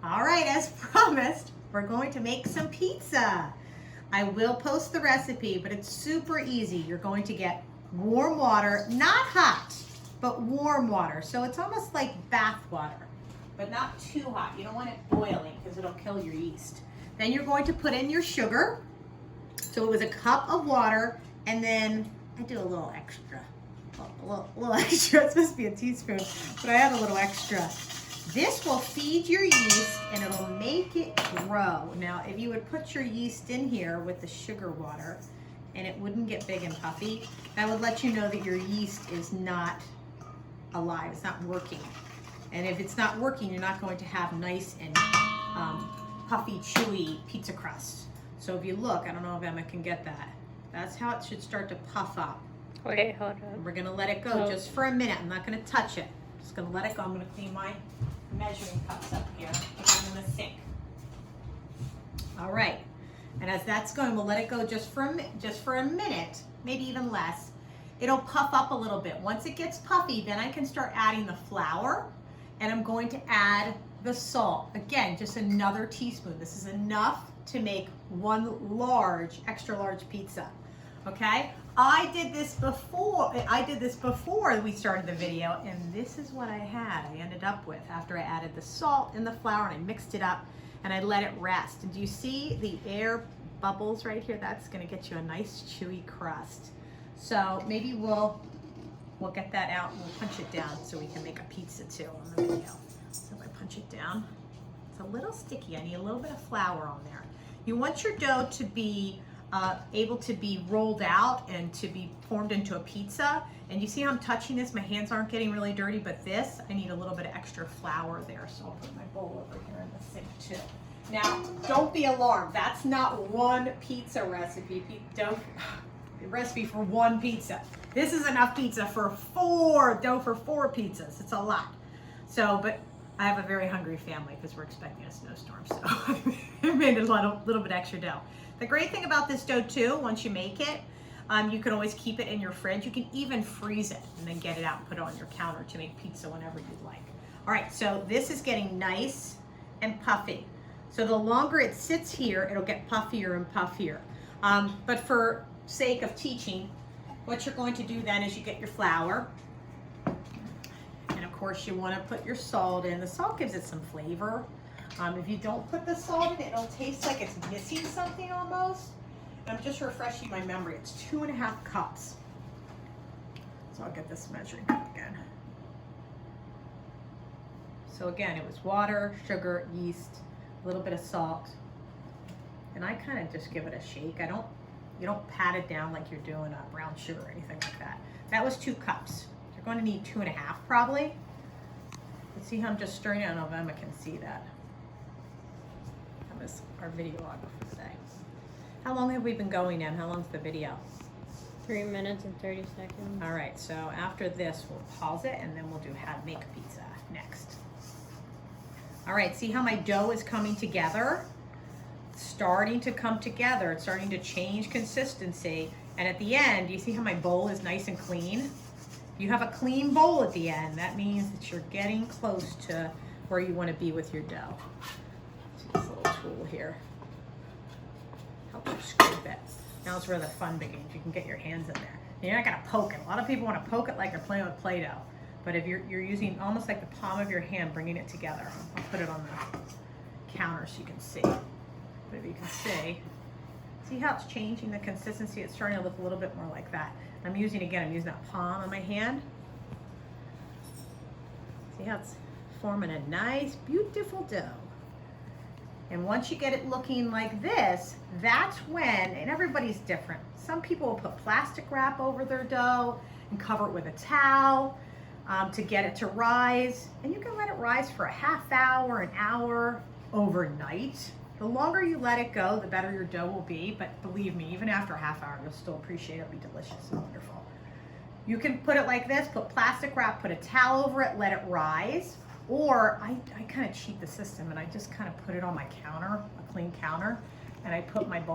All right, as promised, we're going to make some pizza. I will post the recipe, but it's super easy. You're going to get warm water, not hot, but warm water. So it's almost like bath water, but not too hot. You don't want it boiling because it'll kill your yeast. Then you're going to put in your sugar. So it was a cup of water, and then I do a little extra. A little extra. It's supposed to be a teaspoon, but I have a little extra. This will feed your yeast and it'll make it grow. Now, if you would put your yeast in here with the sugar water and it wouldn't get big and puffy, that would let you know that your yeast is not alive, it's not working. And if it's not working, you're not going to have nice and puffy, chewy pizza crust. So if you look, I don't know if Emma can get that. That's how it should start to puff up. Wait, hold on. We're gonna let it go just for a minute. I'm not gonna touch it. Just gonna let it go. I'm gonna clean my measuring cups up here. Put them in the sink. All right. And as that's going, we'll let it go just for a minute, maybe even less. It'll puff up a little bit. Once it gets puffy, then I can start adding the flour, and I'm going to add the salt. Again, just another teaspoon. This is enough to make one extra large pizza. Okay? I did this before we started the video, and this is what I ended up with after I added the salt and the flour and I mixed it up and I let it rest. And do you see the air bubbles right here? That's gonna get you a nice chewy crust. So maybe we'll get that out and we'll punch it down so we can make a pizza too on the video. So if I punch it down, it's a little sticky. I need a little bit of flour on there. You want your dough to be able to be rolled out and to be formed into a pizza. And you see how I'm touching this? My hands aren't getting really dirty, but this, I need a little bit of extra flour there. So I'll put my bowl over here in the sink too. Now, don't be alarmed. That's not one pizza recipe. Recipe for one pizza. This is enough pizza for dough for 4 pizzas. It's a lot. So, but I have a very hungry family because we're expecting a snowstorm. So I made a little bit extra dough. The great thing about this dough too, once you make it, you can always keep it in your fridge. You can even freeze it and then get it out and put it on your counter to make pizza whenever you'd like. All right, so this is getting nice and puffy. So the longer it sits here, it'll get puffier and puffier. But for sake of teaching, what you're going to do then is you get your flour. And of course you want to put your salt in. The salt gives it some flavor. If you don't put the salt in, it'll taste like it's missing something almost. And I'm just refreshing my memory. It's 2.5 cups. So I'll get this measuring cup again. So again, it was water, sugar, yeast, a little bit of salt. And I kind of just give it a shake. You don't pat it down like you're doing a brown sugar or anything like that. That was 2 cups. You're going to need 2.5 probably. Let's see how I'm just stirring it. I don't know if Emma can see that. That was our videographer today. How long have we been going, Em? How long's the video? 3 minutes and 30 seconds. All right, so after this, we'll pause it and then we'll do how to make pizza next. All right, see how my dough is coming together? It's starting to come together. It's starting to change consistency. And at the end, you see how my bowl is nice and clean? If you have a clean bowl at the end, that means that you're getting close to where you want to be with your dough. See this little tool here. Help you scrape it. Now it's where the fun begins. You can get your hands in there. And you're not gonna poke it. A lot of people want to poke it like they're playing with Play-Doh. But if you're using almost like the palm of your hand, bringing it together. I'll put it on the counter so you can see. But if you can see how it's changing the consistency? It's starting to look a little bit more like that. I'm using that palm of my hand. See how it's forming a nice, beautiful dough. And once you get it looking like this, that's when, and everybody's different. Some people will put plastic wrap over their dough and cover it with a towel to get it to rise. And you can let it rise for a half hour, an hour, overnight. The longer you let it go, the better your dough will be. But believe me, even after a half hour, you'll still appreciate it. It'll be delicious and wonderful. You can put it like this, put plastic wrap, put a towel over it, let it rise. Or I kind of cheat the system and I just kind of put it on my counter, a clean counter, and I put my bowl